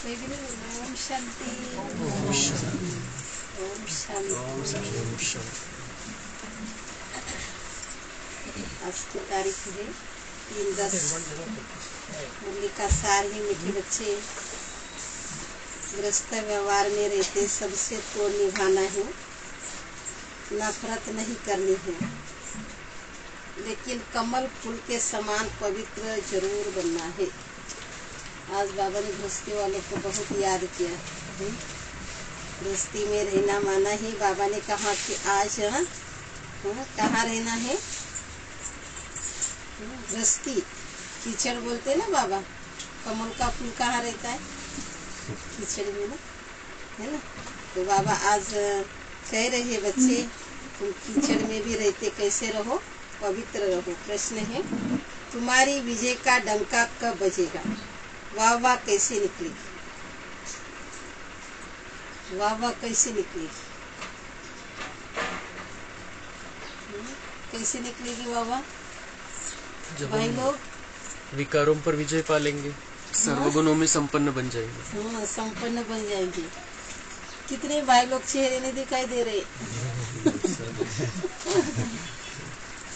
ओम शांति। ओम शांति। ओम शांति। ओम शांति। आज की तारीख है 3/10। मुरली का सार ही मीठे बच्चे गृहस्थ व्यवहार में रहते सबसे तोड़ निभाना है, नफरत नहीं करनी है, लेकिन कमल फूल के समान पवित्र जरूर बनना है। आज बाबा ने गृहस्थी वालों को बहुत याद किया। गृहस्थी में रहना माना ही बाबा ने कहा कि आज कहाँ रहना है। गृहस्थी कीचड़ बोलते ना बाबा, कमल का फूल कहाँ रहता है? कीचड़ में ना, है ना। तो बाबा आज कह रहे बच्चे तुम कीचड़ में भी रहते कैसे रहो, पवित्र रहो। प्रश्न है तुम्हारी विजय का डंका कब बजेगा? वाह वाह कैसे निकलेगी? वाह वाह कैसे निकलेगी? कैसे निकलेगी वाह वाह? भाई लोग विकारों पर विजय पा लेंगे, सर्वगुणों में संपन्न बन जाएंगे। हाँ, संपन्न बन जाएंगे। कितने भाई लोग चेहरे नहीं दिखाई दे रहे?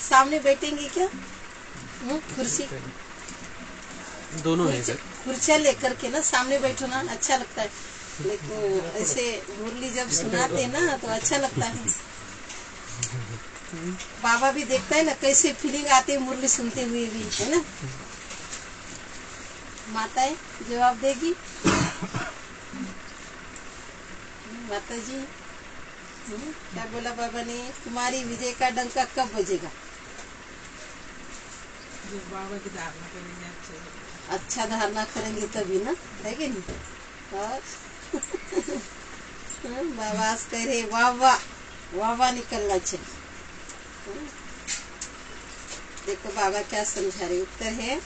सामने बैठेंगे क्या? कुर्सी दोनों है सर। कुर्सियाँ लेकर के ना सामने बैठो ना, अच्छा लगता है। लेकिन ऐसे मुरली जब सुनाते ना तो अच्छा लगता है। बाबा भी देखता है ना कैसे फीलिंग आती है मुरली सुनते हुए भी, है ना। माताएं जवाब देगी। माता जी क्या बोला बाबा ने? तुम्हारी विजय का डंका कब बजेगा? बाबा की धारणा करेंगे, अच्छा धारणा करेंगे तभी ना, है कि नहीं। और बाबा आज कह रहे वाह वाह, वाह वाह निकलना चाहिए। देखो बाबा क्या समझा रहे। उत्तर है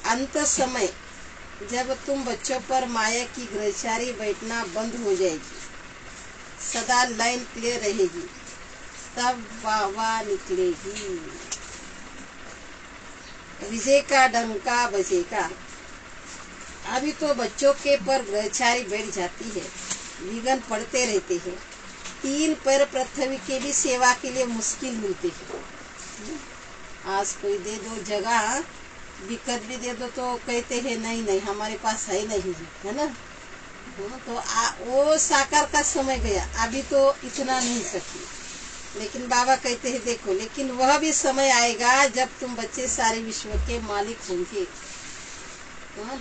अंत समय जब तुम बच्चों पर माया की ग्रहचारी बैठना बंद हो जाएगी, सदा लाइन क्लियर रहेगी, तब वाह वाह निकलेगी, विजय का डंका बजेगा। अभी तो बच्चों के पर ग्रहचारी बैठ जाती है, विघ्न पड़ते रहते हैं, 3 पैर पृथ्वी के भी सेवा के लिए मुश्किल मिलते हैं। आज कोई दे दो जगह, दिक्कत भी दे दो तो कहते हैं नहीं नहीं हमारे पास है नहीं, है ना। तो वो साकार का समय गया, अभी तो इतना नहीं सकती। लेकिन बाबा कहते हैं देखो, लेकिन वह भी समय आएगा जब तुम बच्चे सारे विश्व के मालिक होंगे।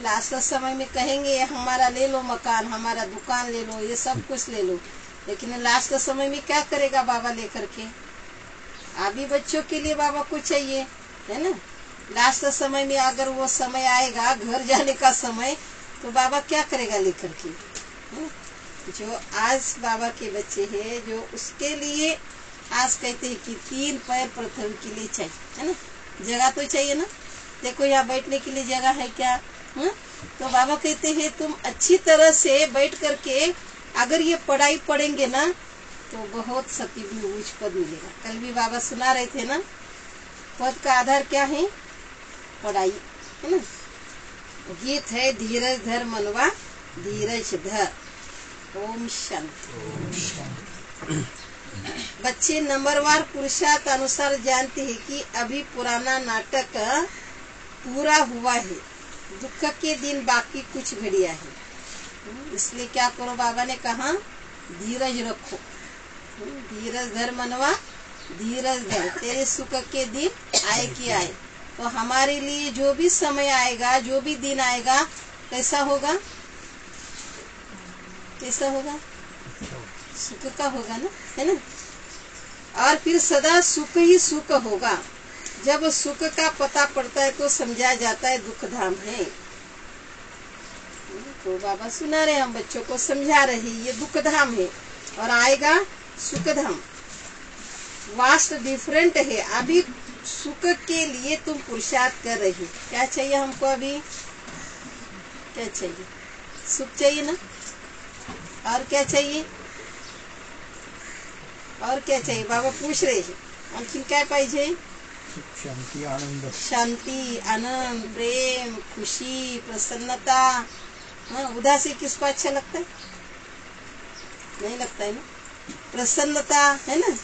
लास्ट समय में कहेंगे हमारा ले लो मकान, हमारा दुकान ले लो, ये सब कुछ ले लो। लेकिन लास्ट समय में क्या करेगा बाबा लेकर के? अभी बच्चों के लिए बाबा को चाहिए, है ना। लास्ट समय में अगर वो समय आएगा घर जाने का समय, तो बाबा क्या करेगा लेकर के? जो आज बाबा के बच्चे हैं, जो उसके लिए आज कहते हैं कि 3 पैर पृथ्वी के लिए चाहिए, है ना। जगह तो चाहिए ना। देखो यहाँ बैठने के लिए जगह है क्या? तो बाबा कहते हैं तुम अच्छी तरह से बैठ करके अगर ये पढ़ाई पढ़ेंगे ना तो बहुत सती भी उच्च पद मिलेगा। कल भी बाबा सुना रहे थे ना, पद का आधार क्या है? पढ़ाई, है ना। गीत है धीरज धर मनवा धीरज धर। ओम शांति। बच्चे नंबरवार पुरुषार्थ अनुसार जानते हैं कि अभी पुराना नाटक पूरा हुआ है, दुख के दिन बाकी कुछ घड़िया है। इसलिए क्या करो, बाबा ने कहा धीरज रखो, धीरज धर मनवा धीरज धर, तेरे सुख के दिन आए कि आए। तो हमारे लिए जो भी समय आएगा, जो भी दिन आएगा, कैसा होगा? कैसा होगा? सुख का होगा ना, है ना। और फिर सदा सुख ही सुख होगा। जब सुख का पता पड़ता है तो समझा जाता है दुख धाम है। तो बाबा सुना रहे, हम बच्चों को समझा रहे ये दुख धाम है और आएगा सुख धाम। वास्ट डिफरेंट है। अभी सुख के लिए तुम पुरुषार्थ कर रही। क्या चाहिए हमको? अभी क्या चाहिए? सुख चाहिए ना। और क्या चाहिए? और क्या चाहिए? बाबा पूछ रहे हैं आणखीन काय पाहिजे? शांती, आनंद, शांती, आनंद, प्रेम, खुशी, प्रसन्नता, हाँ, उदासी किसको अच्छा लगता है? नहीं लगता है ना। प्रसन्नता है ना।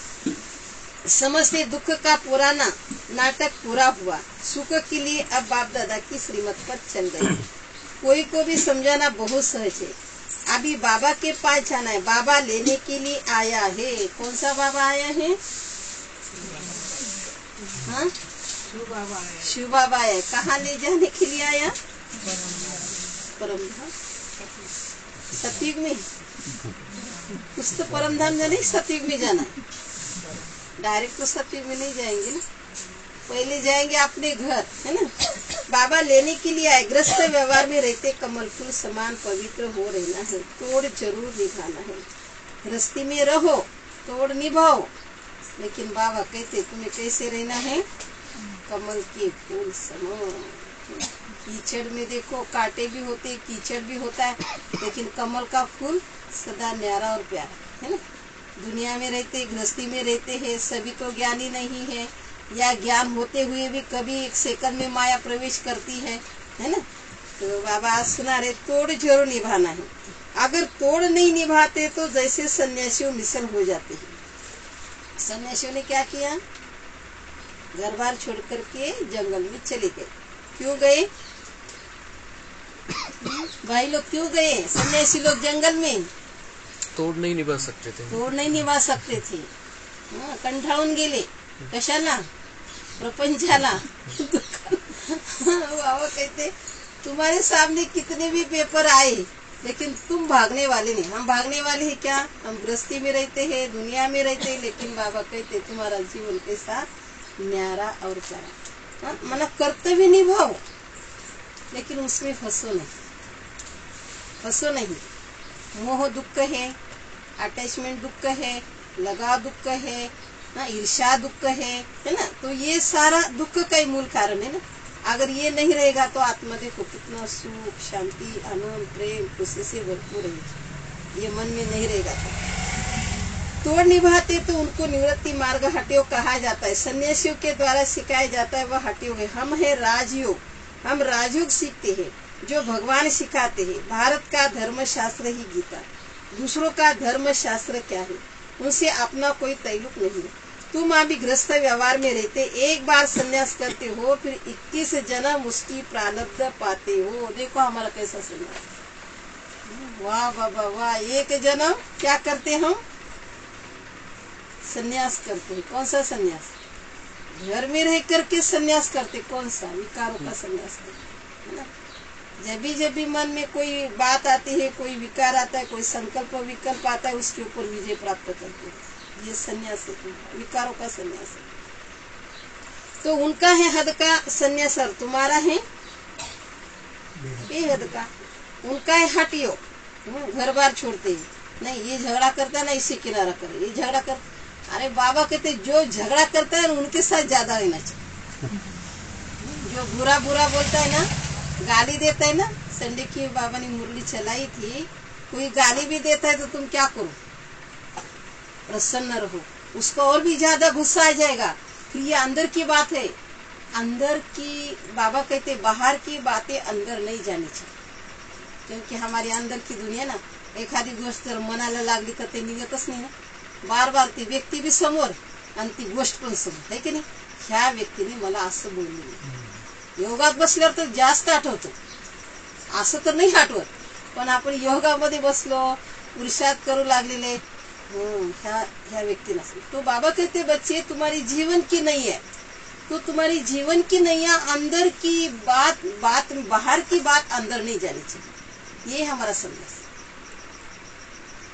समझते दुख का पुराना नाटक पूरा हुआ, सुख के लिए अब बाप दादा की श्रीमत पर चल गए। कोई को भी समझाना बहुत सहज है। अभी बाबा के पास जाना है, बाबा लेने के लिए आया है। कौन सा बाबा आया है? हाँ, शिव बाबा आए शिव बाबा आया। कहाँ ले जाने के लिए आया? परम धाम। सतयुग में कुछ तो परम धाम जाने, सतयुग में जाना है। डायरेक्ट तो सतयुग में नहीं जाएंगे ना, पहले जाएंगे अपने घर, है ना। बाबा लेने के लिए आए। ग्रस्त व्यवहार में रहते कमल फूल समान पवित्र हो रहना है, तोड़ जरूर निभाना है। गृहस्थी में रहो, तोड़ निभाओ, लेकिन बाबा कहते तुम्हें कैसे रहना है? कमल के फूल समान। कीचड़ में देखो, कांटे भी होते, कीचड़ भी होता है, लेकिन कमल का फूल सदा न्यारा और प्यारा, है ना। दुनिया में रहते, गृहस्थी में रहते हैं, सभी तो ज्ञानी नहीं है, या ज्ञान होते हुए भी कभी एक सेकंड में माया प्रवेश करती है ना। तो बाबा आज सुना रहे, तोड़ जरूर निभाना है। अगर तोड़ नहीं निभाते तो जैसे सन्यासियों मिसल हो जाते हैं। सन्यासियों ने क्या किया? घर बार छोड़ करके जंगल में चले गए। क्यों गए भाई लोग? क्यों गए सन्यासी लोग जंगल में? तोड़ नहीं निभा सकते थे। तोड़ नहीं निभा सकते थे, कंठाळून गेले कशाला? प्रपंचाला। बाबा कहते तुम्हारे सामने कितने भी पेपर आए, लेकिन तुम भागने वाले नहीं। हम भागने वाले हैं क्या? हम गृहस्थी में रहते हैं, दुनिया में रहते हैं, लेकिन बाबा कहते तुम्हारा जीवन के साथ न्यारा और प्यारा। मना कर्तव्य निभाओ, लेकिन उसमें फंसो नहीं, फंसो नहीं। मोह दुख है, अटैचमेंट दुख है, लगाव दुख है, ईर्ष्या दुख है ना। तो ये सारा दुख का ही मूल कारण है ना। अगर ये नहीं रहेगा तो आत्मा देखो कितना सुख, शांति, आनंद, प्रेम, खुशी से भरपूर रहेगी। ये मन में नहीं रहेगा तो तोड़ निभाते तो उनको निवृत्ति मार्ग हटयोग कहा जाता है। सन्यासियों के द्वारा सिखाया जाता है वह हटयोग है। हम है राजयोग, हम राजयोग सीखते हैं जो भगवान सिखाते हैं। भारत का धर्म शास्त्र ही गीता, दूसरों का धर्म शास्त्र क्या है? उनसे अपना कोई ताल्लुक नहीं है। तुम अभी गृहस्थ व्यवहार में रहते, एक बार संन्यास करते हो, फिर 21 जन्म उसकी प्रारब्ध पाते हो। देखो हमारा कैसा संन्यास, वाह बाबा वाह। एक जन्म क्या करते हम? संन्यास करते हैं। कौन सा संन्यास? घर में रह करके संन्यास करते। कौन सा? विकारों का संन्यास करते, है ना। जब भी मन में कोई बात आती है, कोई विकार आता है, कोई संकल्प विकल्प आता है, उसके ऊपर विजय प्राप्त करते हैं। ये संन्यास है, विकारों का संन्यास है। तो उनका है हद का संन्यास और तुम्हारा है ये हद का। उनका है हटियो, घर बार छोड़ते हैं। नहीं ये झगड़ा करता है ना, इसे किनारा करे, ये झगड़ा कर। अरे बाबा कहते जो झगड़ा करता है उनके साथ ज्यादा रहना चाहिए। जो बुरा बुरा बोलता है ना, गाली देता है ना। संडे की बाबा ने मुरली चलाई थी, कोई गाली भी देता है तो तुम क्या करो? प्रसन्न रहो, उसको और भी ज्यादा गुस्सा आ जाएगा। फिर ये अंदर की बात है, अंदर की बाबा कहते बाहर की बातें अंदर नहीं जानी चाहिए, क्योंकि हमारी अंदर की दुनिया ना, एखादी गोष्ट जर मनाला लागली तर ते निघतच नाही ना। बार बार ती व्यक्ती भी समोर आणि ती गोष्ट पण समोर, है की नाही? ह्या व्यक्तीने मला असं बोलले। योगात बसल्यावर तर जास्त आठवतं, असं तर नाही आठवत, पण आपण योगामध्ये बसलो, पुरुषार्थ करू लागलेले, ह्या व्यक्तीला। तो बाबा कहते बच्चे तुम्हारी जीवन की नहीं है, तो तुम्हारी जीवन की नहीं है, अंदर की बात बाहर की बात अंदर नहीं जानी चाहिए। ये हमारा संन्यास,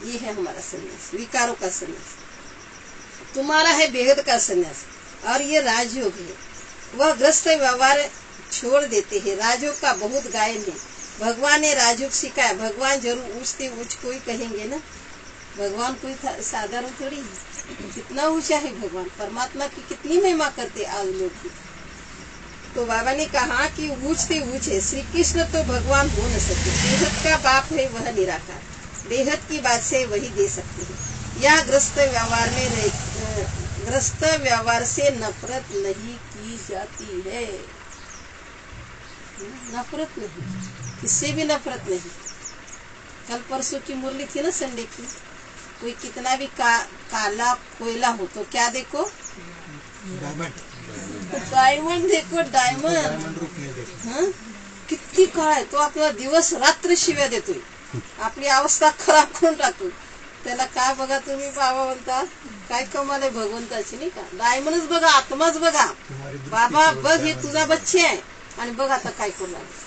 ये है हमारा संन्यास, विकारों का संन्यास। तुम्हारा है बेहद का संन्यास, और ये राजयोग है। वह ग्रस्त व्यवहार छोड़ देते हैं। राजयोग का बहुत गायन है। भगवान ने राजयोग सिखाया। भगवान जरूर ऊंचते ऊंच कोई कहेंगे ना, भगवान कोई साधारण थोड़ी है, कितना ऊंचा है भगवान। परमात्मा की कितनी महिमा करते आज लोग की। तो बाबा ने कहा कि ऊंचते ऊंच है। श्री कृष्ण तो भगवान हो न सके, बेहद का बाप है वह निराकार, बेहद की बात से वही दे सकते हैं। यह ग्रस्त व्यवहार में ग्रस्त व्यवहार से नफरत नहीं की जाती है, नफरत नहीं, किससे भी नफरत नहीं। कल परसों की मुरली थी ना संडे की, कोई कितना भी काला कोयला हो तो क्या देखो, डायमंड देखो, डायमंड। हाँ, किती काळ आहे तो, आपला दिवस रात्र शिव्या देतोय, आपली अवस्था खराब करून टाकतो. त्याला काय बघा तुम्ही, बाबा म्हणता काय कमाल आहे भगवंताची, नाही का. डायमंडच बघा, आत्माच बघा. बाबा बघ, हे तुझा बच्चे आहे आणि बघ आता काय करू लागला.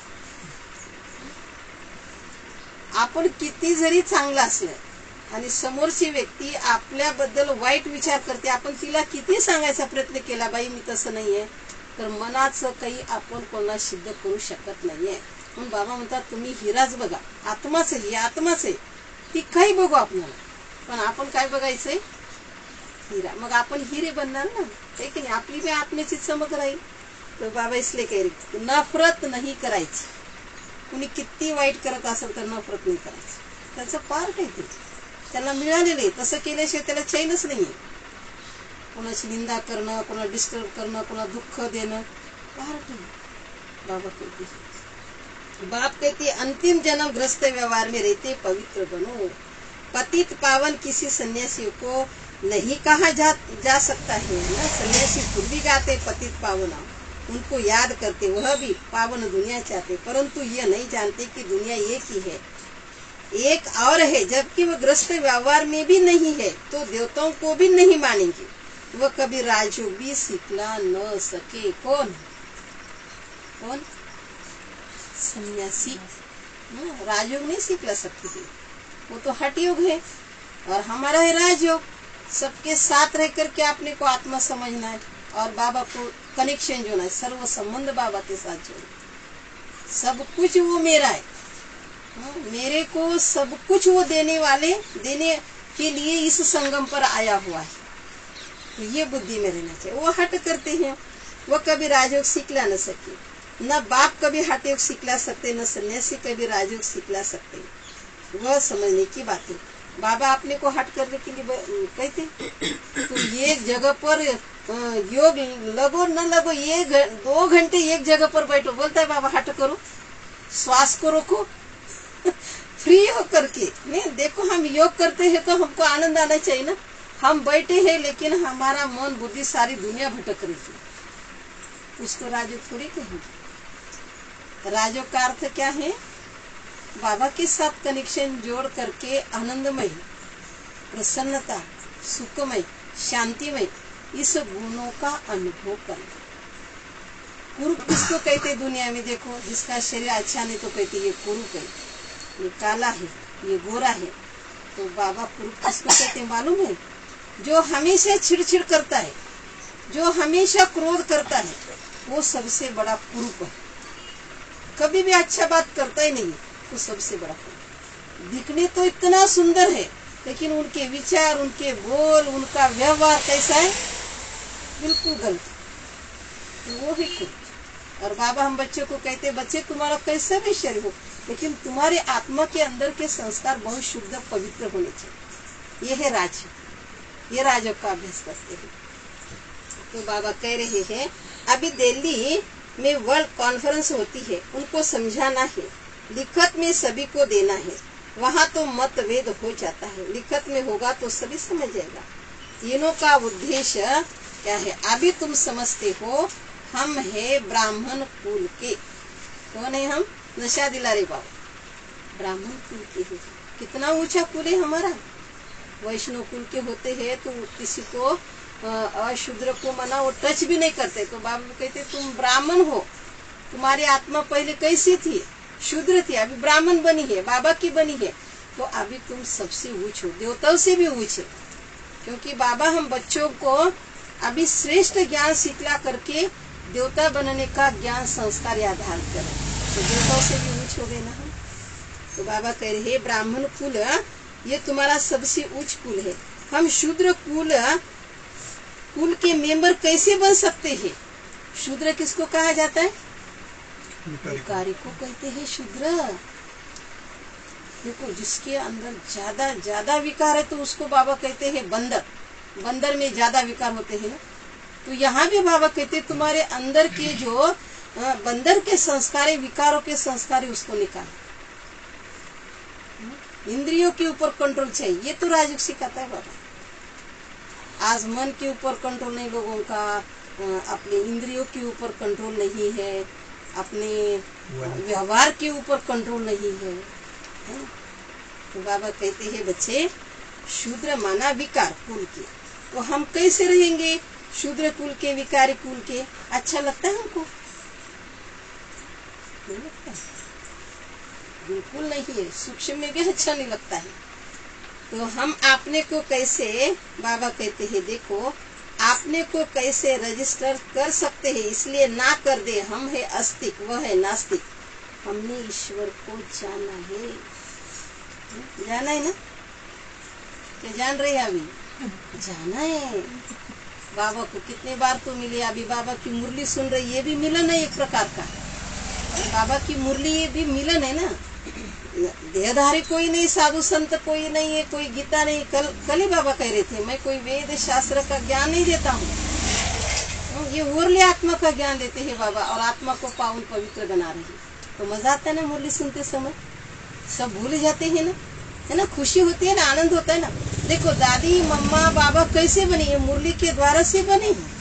आपण किती जरी चांगलं असलं आणि समोरची व्यक्ती आपल्याबद्दल वाईट विचार करते, आपण तिला किती सांगायचा प्रयत्न केला, बाई मी तसं नाहीये, तर मनाचं काही आपण कोणाला सिद्ध करू शकत नाहीये. म्हणून बाबा म्हणतात तुम्ही हिराच बघा, आत्माच आहे, ही आत्माच आहे, ती काही बघू आपल्याला, पण आपण काय बघायचंय, हिरा. मग आपण हिरे बनणार ना, आहे की नाही. आपली भी आत्म्याची चमक राहील. तर बाबा इसले कह रहे नफरत नाही करायची. कुणी किती वाईट करत असेल तर नफरत नाही करायची, त्याचं पार्ट आहे ते, त्याला मिळालेलं आहे. तसं केल्याशिवाय त्याला चैनच नाहीये. कोणाची निंदा करणं, कोणाला डिस्टर्ब करणं, कोणाला दुःख देणं, पार्ट आहे. बाबा कहते, बाप कहते अंतिम जन्म ग्रस्त व्यवहार में रहते पवित्र बनो. पतित पावन किसी सन्यासी को नहीं कहा जा सकता है ना. सन्यासी खुद भी गाते पतित पावना, उनको याद करते, वह भी पावन दुनिया चाहते, परंतु ये नहीं जानते कि दुनिया एक ही है, एक और है. जबकि वह ग्रस्त व्यवहार में भी नहीं है तो देवताओं को भी नहीं मानेंगे. वह कभी राजयोग भी सीखला न सके. कौन कौन, सन्यासी. राजयोग नहीं सीखला सकते थे, वो तो हठ योग है, और हमारा है राजयोग. सबके साथ रह करके अपने को आत्मा समझना है और बाबा को कनेक्शन जोड़ना है, सर्व संबंध बाबा के साथ जोड़ना. सब कुछ वो मेरा है, मेरे को सब कुछ वो देने के लिए इस संगम पर आया हुआ है. तो ये बुद्धि में रहना चाहिए. वो हट करते हैं, वो कभी राजयोग सीखला न सके, न बाप कभी हठ योग सीखला सकते, न सन्यासी कभी राजयोग सीखला सकते. वह समझने की बात है. बाबा अपने को हट करने के लिए कहते, तुम एक जगह पर योग लगो न लगो, 2 घंटे एक जगह पर बैठो. बोलता है बाबा हट करो, श्वास को रोको, फ्री हो करके. नहीं देखो, हम योग करते हैं तो हमको आनंद आना चाहिए ना. हम बैठे हैं लेकिन हमारा मन बुद्धि सारी दुनिया भटक रही है, उसको राजयोग थोड़ी कहेंगे. राजयोग का अर्थ क्या है, बाबा के साथ कनेक्शन जोड़ करके आनंदमय, प्रसन्नता, सुखमय, शांतिमय, इस गुणों का अनुभव करना. कुरूप किसको कहते दुनिया में, देखो जिसका शरीर अच्छा नहीं तो कहते ये कुरूप है, ये काला है, ये गोरा है. तो बाबा कुरूप किसको कहते मालूम है, जो हमेशा चिड़चिड़ करता है, जो हमेशा क्रोध करता है, वो सबसे बड़ा कुरूप है. कभी भी अच्छा बात करता ही नहीं, वो सबसे बड़ा कुरूप. दिखने तो इतना सुंदर है लेकिन उनके विचार, उनके बोल, उनका व्यवहार कैसा है, बिल्कुल गलत. तो वो है कुरूप. और बाबा हम बच्चों को कहते, बच्चे तुम्हारा कैसा भी शरीर हो लेकिन तुम्हारे आत्मा के अंदर के संस्कार बहुत शुद्ध पवित्र होने चाहिए. ये है राजयोग, ये राजयोग का अभ्यास करते हैं. तो बाबा कह रहे हैं अभी दिल्ली में वर्ल्ड कॉन्फ्रेंस होती है, उनको समझाना है, लिखत में सभी को देना है. वहाँ तो मतभेद हो जाता है, लिखत में होगा तो सभी समझ जाएगा. तीनों का उद्देश्य क्या है, अभी तुम समझते हो हम है ब्राह्मण कुल के. कौन है हम, नशा दिला रे बाबा, ब्राह्मण कुल के है. कितना ऊंचा कुल है हमारा. वैष्णव कुल के होते हैं तो किसी को अशूद्र को मना वो टच भी नहीं करते. तो बाबा कहते तुम ब्राह्मण हो, तुम्हारी आत्मा पहले कैसी थी, शूद्र थी, अभी ब्राह्मण बनी है, बाबा की बनी है, तो अभी तुम सबसे ऊंच हो, देवताओं से भी ऊंच है. क्योंकि बाबा हम बच्चों को अभी श्रेष्ठ ज्ञान सिखला करके देवता बनने का ज्ञान संस्कार आधार करें, तो देवताओं से भी ऊंच हो गए ना हम. तो बाबा कह रहे ब्राह्मण कुल ये तुम्हारा सबसे उच्च कुल है. हम शूद्र कुल के मेंबर कैसे बन सकते हैं. शूद्र किसको कहा जाता है, विकारी को कहते हैं शूद्र. देखो जिसके अंदर ज्यादा विकार है तो उसको बाबा कहते हैं बंदर. बंदर में ज्यादा विकार होते हैं ना. तो यहाँ भी बाबा कहते हैं तुम्हारे अंदर के जो बंदर के संस्कार, विकारों के संस्कार, उसको निकाल. इंद्रियों के ऊपर कंट्रोल चाहिए, ये तो राजयोग सिखाता है बाबा। आज मन के ऊपर कंट्रोल नहीं लोगों का, अपने इंद्रियों के ऊपर कंट्रोल नहीं है, अपने व्यवहार के ऊपर कंट्रोल नहीं है, है ना? तो बाबा कहते हैं बच्चे, शूद्र माना विकार कुल के, तो हम कैसे रहेंगे शूद्र कुल के, विकारी कुल के? अच्छा लगता है हमको? नहीं लगता है, बिल्कुल नहीं है, सूक्ष्म में भी अच्छा नहीं लगता है। तो हम अपने को कैसे, बाबा कहते हैं देखो, आपने को कैसे रजिस्टर कर सकते हैं, इसलिए ना कर दे, हम है आस्तिक, वह है नास्तिक। हमने ईश्वर को जाना है, जाना है ना? क्या जान रहे हैं अभी? जाना है। बाबा को कितने बार तो मिले, अभी बाबा की मुरली सुन रही, ये भी मिलन है एक प्रकार का। बाबा की मुरली ये भी मिलन है ना। देहधारी कोई नहीं, साधु संत कोई नहीं है, कोई गीता नहीं। कल ही बाबा कह रहे थे, मैं कोई वेद शास्त्र का ज्ञान नहीं देता हूँ, ये मुरली आत्मा का ज्ञान देते हैं बाबा, और आत्मा को पावन पवित्र बना रहे हैं। तो मजा आता है ना मुरली सुनते समय, सब भूल जाते हैं ना, है ना? खुशी होती है ना, आनंद होता है ना। देखो दादी मम्मा बाबा कैसे बने, ये मुरली के द्वारा से बने हैं।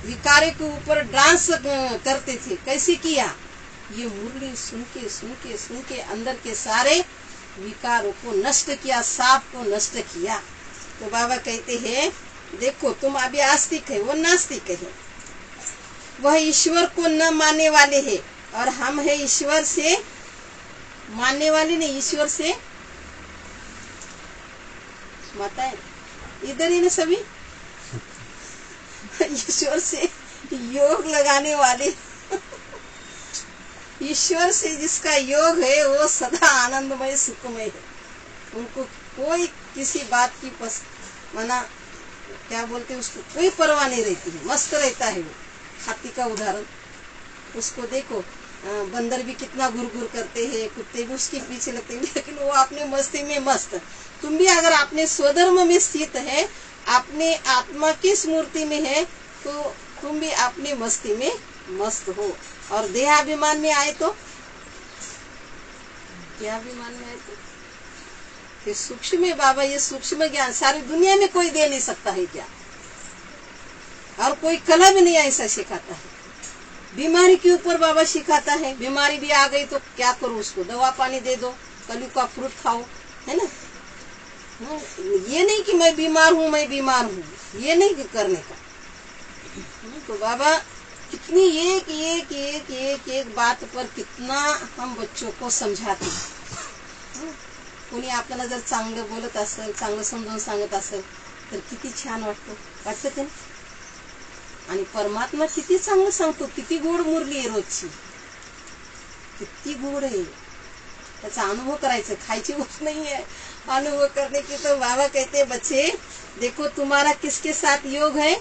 विकारे के ऊपर डांस करते थे, कैसे किया? ये मुरली सुन के सुन के सुन के अंदर के सारे विकारों को नष्ट किया, साप को नष्ट किया। तो बाबा कहते हैं देखो, तुम अभी आस्तिक है, वो नास्तिक है, वह ईश्वर को न मानने वाले है, और हम है ईश्वर से मानने वाले नहीं, ईश्वर से माता है इधर ही ना सभी ईश्वर से योग लगाने वाले। ईश्वर से जिसका योग है वो सदा आनंदमय सुखमय है, उनको कोई किसी बात की मना क्या बोलते हैं उसको, कोई परवाह नहीं रहती है, मस्त रहता है वो। हाथी का उदाहरण, उसको देखो, बंदर भी कितना घुर घुर करते हैं, कुत्ते भी उसके पीछे लगते हैं, लेकिन वो अपने मस्ती में मस्त। तुम भी अगर अपने स्वधर्म में स्थित है, अपने आत्मा की स्मृति में है, तो तुम भी अपनी मस्ती में मस्त हो। और देहाभिमान में आए तो, देहाभिमान में आए तो सूक्ष्म है बाबा, ये सूक्ष्म ज्ञान सारी दुनिया में कोई दे नहीं सकता है ज्ञान, और कोई कला भी नहीं ऐसा सिखाता है। बीमारी के ऊपर बाबा सिखाता है, बीमारी भी आ गई तो क्या करो, उसको दवा पानी दे दो, कली का फ्रूट खाओ, है ना? ये नहीं कि मैं बीमार हूँ, मैं बीमार हूँ, ये नहीं करने का। तो बाबा कितनी एक एक एक एक एक बात पर कितना हम बच्चों को समझाते हैं। कोणी आपल्याला जर चांगलं बोलत असेल, चांगलं समजावून सांगत असेल तर किती छान वाटतं ते ना. आणि परमात्मा किती चांगलं सांगतो, किती गोड मुरली आहे रोजची, किती गोड आहे, त्याचा अनुभव करायचा, खायची गोष्ट नहीं है, अनुभव करने की। तो बाबा कहते बच्चे देखो तुम्हारा किसके साथ योग है?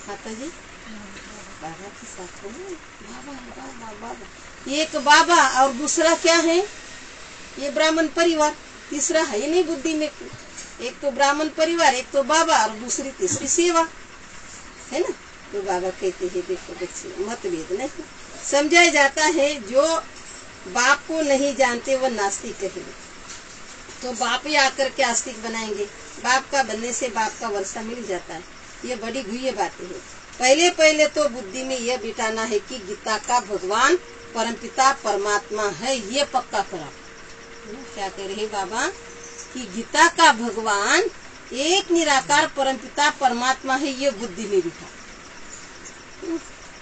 माता जी बाबा के साथ हो, बाबा बाबा बाबा। एक बाबा और दूसरा क्या है? ये ब्राह्मण परिवार, तीसरा है नहीं बुद्धि में। एक तो ब्राह्मण परिवार, एक तो बाबा, और दूसरी तीसरी सेवा, है ना? तो बाबा कहते हैं देखो बच्चे, मतभेद नहीं समझाया जाता है। जो बाप को नहीं जानते वो नास्तिक है, तो बाप ही आकर के आस्तिक बनाएंगे। बाप का बनने से बाप का वर्षा मिल जाता है, ये बड़ी गुह्य बातें हैं। पहले पहले तो बुद्धि में यह बिठाना है कि गीता का भगवान परमपिता परमात्मा है, ये पक्का करा। क्या कह रहे बाबा कि गीता का भगवान एक निराकार परमपिता परमात्मा है, ये बुद्धि में बिठा।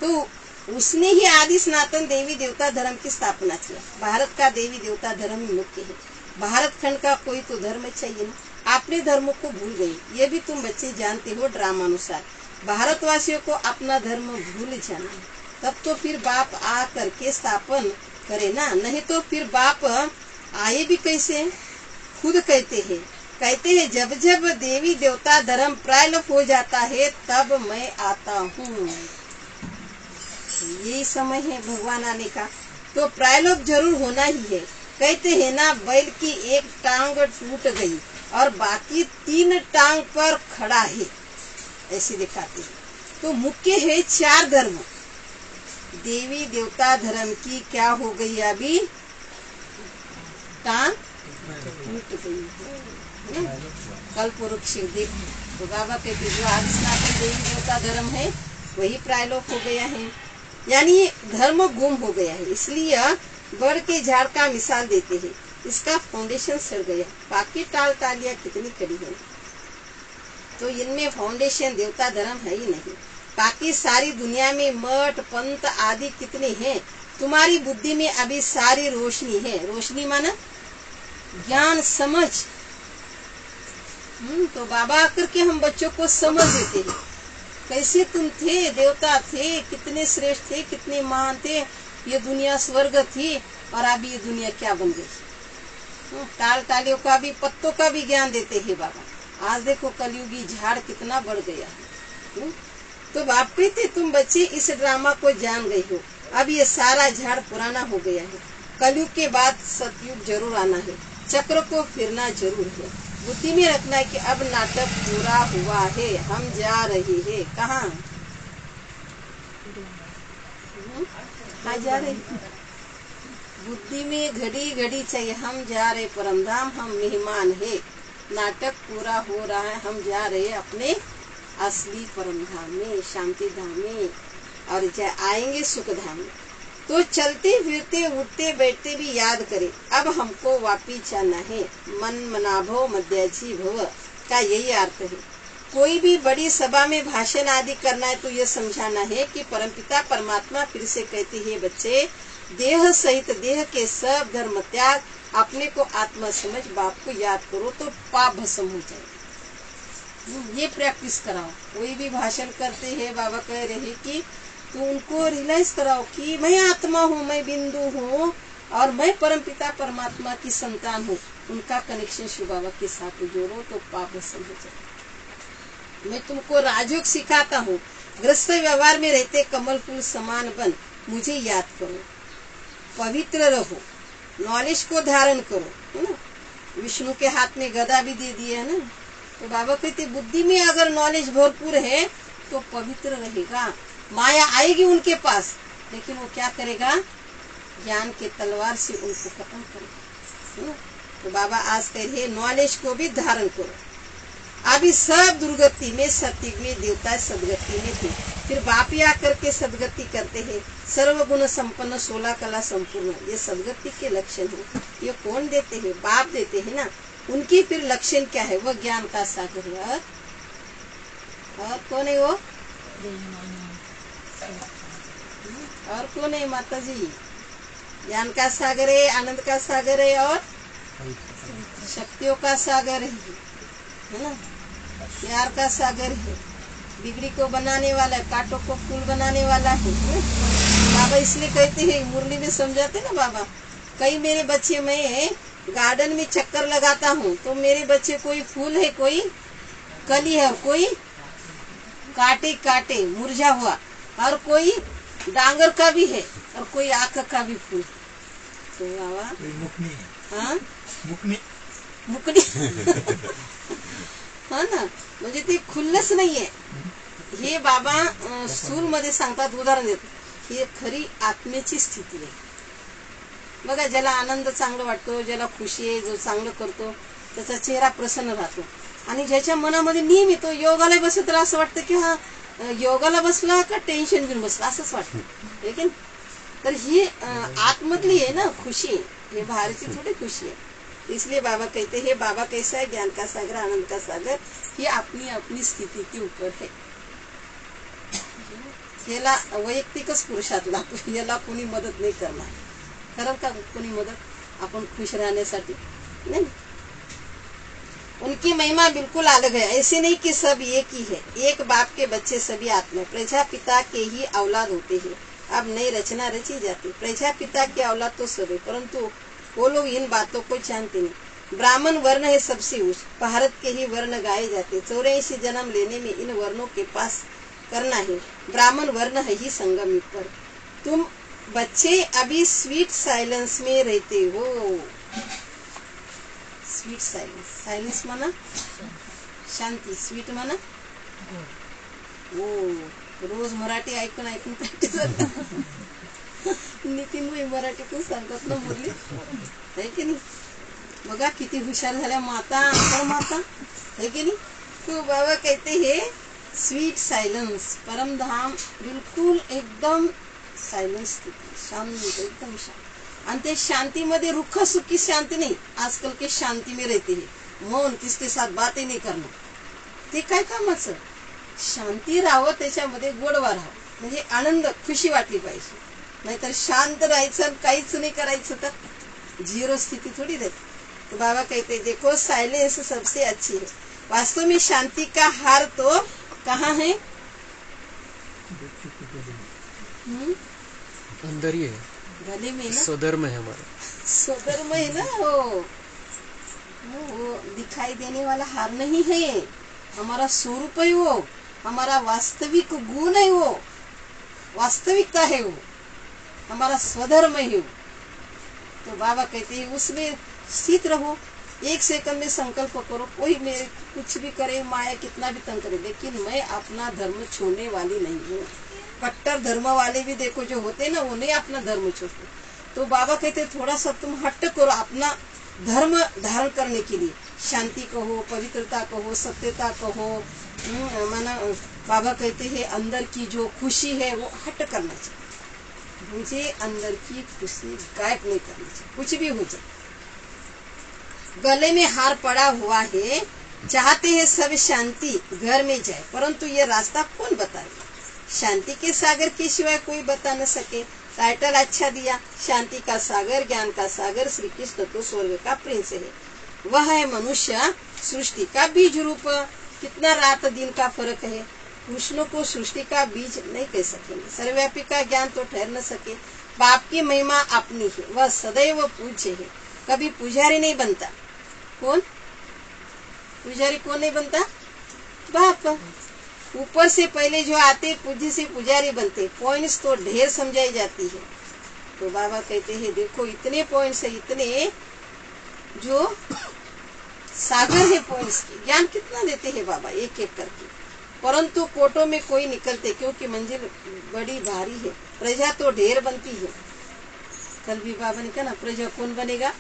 तो उसने ही आदि सनातन देवी देवता धर्म की स्थापना किया। भारत का देवी देवता धर्म ही मुख्य है, भारत खंड का कोई तो धर्म चाहिए ना। अपने धर्म को भूल गए, ये भी तुम बच्चे जानते हो ड्रामा अनुसार। भारतवासियों को अपना धर्म भूल जाना है, तब तो फिर बाप आ करके स्थापन करे ना, नहीं तो फिर बाप आए भी कैसे? खुद कहते हैं जब जब देवी देवता धर्म प्रायलप हो जाता है तब मैं आता हूँ। यही समय है भगवान आने का, तो प्रायलोक जरूर होना ही है। कहते हैं ना, बैल की एक टांग टूट गई और बाकी 3 टांग पर खड़ा है, ऐसे दिखाते हैं। तो मुख्य है 4 धर्म। देवी देवता धर्म की क्या हो गई अभी? टांग टूट गई है ना? कल्प वृक्ष देख। तो बाबा कहते जो आदि सनातन देवी देवता धर्म है वही प्रायलोक हो गया है, यानी धर्म गुम हो गया है। इसलिए बड़ के झाड़ का मिसाल देते हैं, इसका फाउंडेशन सड़ गया, बाकी टाल टालियां कितनी कड़ी है। तो इनमें फाउंडेशन देवता धर्म है ही नहीं। बाकी सारी दुनिया में मठ पंथ आदि कितने हैं, तुम्हारी बुद्धि में अभी सारी रोशनी है। रोशनी माना ज्ञान समझ। तो बाबा आकर के हम बच्चों को समझ देते हैं, कैसे तुम थे, देवता थे, कितने श्रेष्ठ थे, कितने महान थे, ये दुनिया स्वर्ग थी और अभी ये दुनिया क्या बन गई। टाल टालियों का भी पत्तों का भी ज्ञान देते हैं बाबा। आज देखो कलयुगी झाड़ कितना बढ़ गया है। तो बाप कहते तुम बच्चे इस ड्रामा को जान गए हो, अब ये सारा झाड़ पुराना हो गया है। कलयुग के बाद सतयुग जरूर आना है, चक्र को फिरना जरूर है। बुद्धि में रखना है कि अब नाटक पूरा हुआ है, हम जा रहे हैं। कहाँ जा रहे? बुद्धि में घड़ी घड़ी चाहिए, हम जा रहे परमधाम, हम मेहमान है। नाटक पूरा हो रहा है, हम जा रहे अपने असली परमधाम में, शांति धाम में, और आएंगे सुख धाम में। तो चलते फिरते उठते बैठते भी याद करें, अब हमको वापिस जाना है। मन मनाभो मध्याजी भव का यही अर्थ है। कोई भी बड़ी सभा में भाषण आदि करना है तो ये समझाना है कि परमपिता परमात्मा फिर से कहते हैं बच्चे, देह सहित देह के सब धर्म त्याग, अपने को आत्मा समझ, बाप को याद करो तो पाप भस्म हो जाएगा। ये प्रैक्टिस कराओ। कोई भी भाषण करते हैं बाबा कह रहे कि तो उनको रियलाइज कराओ कि मैं आत्मा हूँ, मैं बिंदु हूँ और मैं परमपिता परमात्मा की संतान हूँ। उनका कनेक्शन शिव बाबा के साथ जोड़ो तो पाप भस्म हो जाएगा। मैं तुमको राजयोग सिखाता हूँ, गृहस्थ व्यवहार में रहते कमल फूल समान बन, मुझे याद करो, पवित्र रहो, नॉलेज को धारण करो, है ना। विष्णु के हाथ में गदा भी दे दिया है ना। तो बाबा कहते बुद्धि में अगर नॉलेज भरपूर है तो पवित्र रहेगा। माया आएगी उनके पास, लेकिन वो क्या करेगा, ज्ञान के तलवार से उनको खत्म करेगा, है ना। तो बाबा आज कह रहे नॉलेज को भी धारण करो। अभी सब दुर्गति में, सत्युग में देवता सदगति में थे, फिर बाप ही आकर के सदगति करते हैं। सर्वगुण संपन्न 16 कला संपूर्ण, ये सदगति के लक्षण है। ये कौन देते हैं, बाप देते हैं ना। उनकी फिर लक्षण क्या है, वो ज्ञान का सागर है। और कौन है वो, और कौन है माता जी, ज्ञान का सागर है, आनंद का सागर है और शक्तियों का सागर है ना। प्यार का सागर है, बिगड़ी को बनाने वाला है, कांटों को फूल बनाने वाला है। बाबा इसलिए कहते हैं, मुरली में समझाते ना बाबा, कई मेरे बच्चे, मैं गार्डन में चक्कर लगाता हूँ तो मेरे बच्चे कोई फूल है, कोई कली है, कोई काटे काटे मुरझा हुआ, और कोई डांगर का भी है और कोई आंख का भी फूल। तो बाबा हाँ मुकनी हा ना, म्हणजे ते खुल्लच नाहीये हे बाबा सूर मध्ये सांगतात, उदाहरण देतात। ही खरी आत्मेची स्थिती आहे बघा। ज्याला आनंद चांगला वाटतो, ज्याला खुशी आहे, जो चांगलं करतो त्याचा चेहरा प्रसन्न राहतो, आणि ज्याच्या मनामध्ये नेहमी तो योगाला बसत तर असं वाटतं की हा योगाला बसला का टेन्शन घेऊन बसला असंच वाटतं, लेकिन तर ही आत्मतली आहे ना खुशी, हे बाहेरची थोडी खुशी आहे। इसलिए बाबा कहते हैं, बाबा कैसा है, ज्ञान का सागर, आनंद का सागर, ये अपनी अपनी स्थिति के ऊपर है। याला वैयक्तिकच पुरुषात लागतो, याला कोणी मदत नहीं करणार। करल का कोणी मदत आपण खुश रहण्यासाठी, नहीं। उनकी महिमा बिल्कुल अलग है। ऐसे नहीं कि सब एक ही है, एक बाप के बच्चे सभी आत्मा, प्रजापिता के ही औलाद होते हैं। अब नई रचना रची जाती, प्रजापिता की औलाद तो सब है, परंतु वो लोग इन बातों को जानते नहीं। ब्राह्मण वर्ण है सबसे उच्च, भारत के ही वर्ण गाए जाते। 84 जन्म लेने में इन वर्णों के पास करना है, ब्राह्मण वर्ण है ही संगम पर। तुम बच्चे अभी स्वीट साइलेंस में रहते हो। स्वीट साइलेंस, साइलेंस माना शांती, स्वीट माना ओ रोज मराठी ऐकून ऐकून प्रॅक्टिस नितीन भाई मराठीतून सांगतात ना मुरली, है की नाही। बघा किती हुशार झाल्या माता, अनपढ़ माता है की नहीं। तो बाबा कहते हैं स्वीट साइलेंस, परम धाम बिल्कुल एकदम सायलेंस स्थिती, शांत, एकदम शांत। आणि ते शांतीमध्ये रुख सुखी शांति नहीं, आजकल के शांति में रहते हैं, मौन, किसके साथ बातें नहीं करना, ते काय कामाचं। शांती राहावं, त्याच्यामध्ये गोडवा राहावं, म्हणजे आनंद खुशी वाटली पाहिजे। नाहीतर शांत राहायचं काहीच नाही करायचं तर जीरो स्थिति थोड़ी रहती। तो बाबा कहते देखो साइलेंस सबसे अच्छी है। वास्तव में शांति का हार तो कहाँ है? अंदर ही है, गले में ना, स्वधर्म है हमारा, स्वधर्म है ना। वो दिखाई देने वाला हार नहीं है, हमारा स्वरूप है वो, हमारा वास्तविक गुण है वो, वास्तविकता है वो, हमारा स्वधर्म है वो। तो बाबा कहते हैं उसमें स्थित रहो। एक सेकंड में संकल्प करो, कोई मेरे कुछ भी करे, माया कितना भी तंग करे, लेकिन मैं अपना धर्म छोड़ने वाली नहीं हूँ। कट्टर धर्म वाले भी देखो जो होते ना, वो नहीं अपना धर्म छोड़ते। तो बाबा कहते थोड़ा सा तुम हट करो अपना धर्म धारण करने के लिए, शांति कहो, पवित्रता कहो, सत्यता कहो, माना बाबा कहते हैं अंदर की जो खुशी है वो हट करना चाहिए। मुझे अंदर की खुशी गायब नहीं करनी चाहिए, कुछ भी हो जाए। गले में हार पड़ा हुआ है, चाहते हैं सब शांति घर में जाए, परंतु ये रास्ता कौन बताए? शांति के सागर के सिवाय कोई बता न सके। टाइटल अच्छा दिया, शांति का सागर, ज्ञान का सागर, श्री कृष्ण तो स्वर्ग का प्रिंस है। वह है मनुष्य सृष्टि का बीज रूप। कितना रात दिन का फर्क है। कृष्ण को सृष्टि का बीज नहीं कह सकेंगे, सर्वव्यापी का ज्ञान तो ठहर न सके। बाप की महिमा अपनी है, वह सदैव पूज्य है, कभी पुजारी नहीं बनता। कौन पुजारी कौन नहीं बनता? बाप। ऊपर से पहले जो आते पूज्य से पुजारी बनते। पॉइंट्स तो ढेर समझाई जाती है। तो बाबा कहते हैं देखो इतने पॉइंट्स है, इतने जो सागर है पॉइंट्स के, ज्ञान कितना देते हैं बाबा एक एक करके, परंतु कोटों में कोई निकलते, क्योंकि मंजिल बड़ी भारी है, प्रजा तो ढेर बनती है। कल भी बाबा ने कहा ना, प्रजा कौन बनेगा?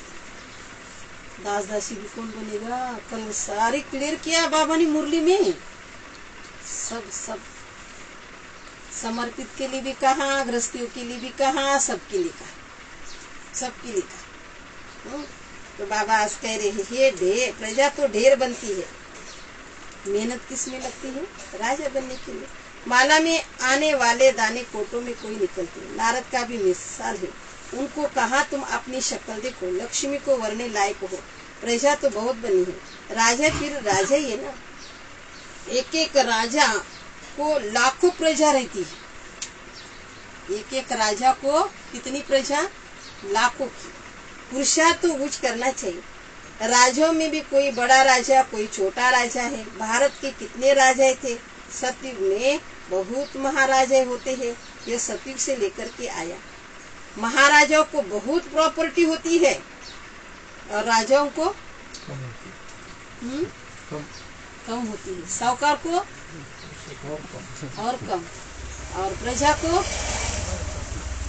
दास दासी भी कौन बनेगा? कल सारी क्लियर किया बाबा ने मुरली में। सब समर्पित के लिए भी कहा, गृहस्थियों के लिए भी कहा, सबके लिए कहा, सबके लिए कहा। तो बाबा आज कह रहे हैं ढेर, प्रजा तो ढेर बनती है, मेहनत किस में लगती है? राजा बनने के लिए। माला में आने वाले दाने कोटों में कोई निकलते। नारद का भी मिसाल है, उनको कहा तुम अपनी शक्ल देखो, लक्ष्मी को वरने लायक हो। प्रजा तो बहुत बनी है, राजा फिर राजा ही है ना। एक एक राजा को लाखों प्रजा रहती है। एक एक राजा को कितनी प्रजा? लाखों की। पुरुषार्थ तो कुछ करना चाहिए। राजाओं में भी कोई बड़ा राजा, कोई छोटा राजा है। भारत के कितने राजा थे? सतयुग में बहुत महाराजा होते हैं। यह सतयुग से लेकर के आया। महाराजाओं को बहुत प्रॉपर्टी होती है और राजाओं को कम होती है। साहूकार को और कम, और प्रजा को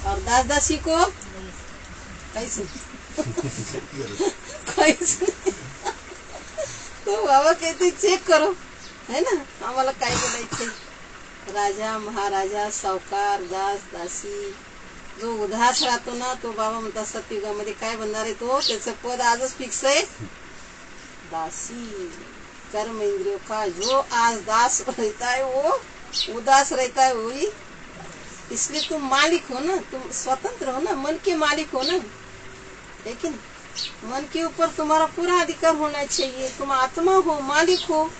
और दास दासी को कैसे कैसे। तो बाबा कहते चेक करो, है ना, आम्हाला काय बोलायचे। राजा, महाराजा, सावकार, दास दासी, जो उदास राहतो ना, तो बाबा म्हणतात सतयुगामध्ये काय बनणार आहे तो, त्याचं पद आजच फिक्स आहे, दासी। कर्म इंद्रियों का जो आज दास रहता है वो उदास रहता है वही। इसलिए तुम मालिक हो ना, तुम स्वतंत्र हो ना, मन के मालिक हो ना, लेकिन मन के ऊपर तुम्हारा पूरा अधिकार होना चाहिए। तुम आत्मा हो, मालिक हो।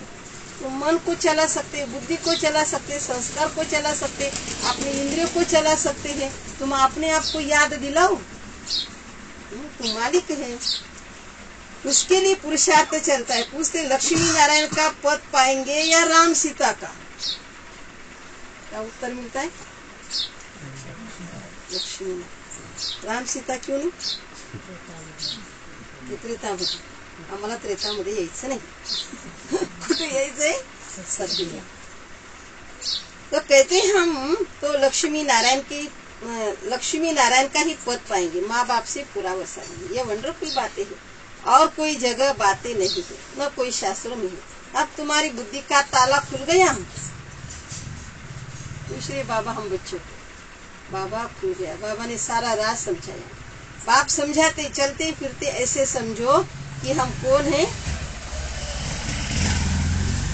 तुम मन को चला सकते, बुद्धि को चला सकते, संस्कार को चला सकते, अपने इंद्रियों को चला सकते हैं। तुम अपने आप को याद दिलाओ, तुम मालिक है। उसके लिए पुरुषार्थ चलता है। पूछते लक्ष्मी नारायण का पद पाएंगे या राम सीता का? क्या उत्तर मिलता है? लक्ष्मी। राम सीता क्यों नहीं? त्रेतामध्ये, आम्हाला त्रेतामध्ये यायचं नाही। कुठे यायचंय? सत्य। तो कहते हम तो लक्ष्मी नारायण का ही पद पाएंगे, माँ बाप से पूरा वसाएंगे। ये वंडरफुल बातें है। और कोई जगह बातें नहीं है, न कोई शास्त्र में है। अब तुम्हारी बुद्धि का ताला खुल गया। पूछ रहे बाबा हम बच्चों को, बाबा खुल गया। बाबा ने सारा राज समझाया। बाप समझाते चलते फिरते ऐसे समझो कि हम कौन हैं,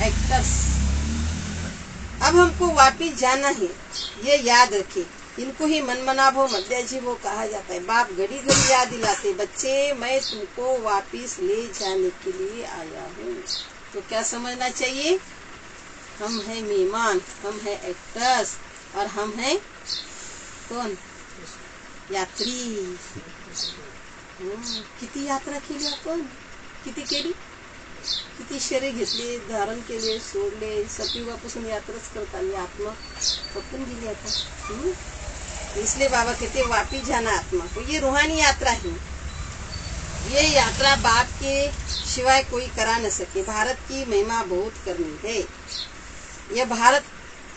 एक्टर्स। अब हमको वापिस जाना है, ये याद रखे। इनको ही मनमनाभो मध्याजीवो कहा जाता है। बाप घड़ी घड़ी याद दिलाते, बच्चे मैं तुमको वापिस ले जाने के लिए आया हूँ। तो क्या समझना चाहिए, हम हैं मेहमान, हम हैं एक्टर्स, और हम हैं कौन, यात्री। किती यात्रा केली आपण, किती केली, किती शरीर घेतले, धारण केले, सोडले, सतयुगापासून यात्राच करताना आत्मा पटकन गेली आता। इसलिए बाबा कहते वापिस जाना आत्मा को। ये रूहानी यात्रा है। ये यात्रा बाप के सिवाय कोई करा न सके। भारत की महिमा बहुत करनी है। यह भारत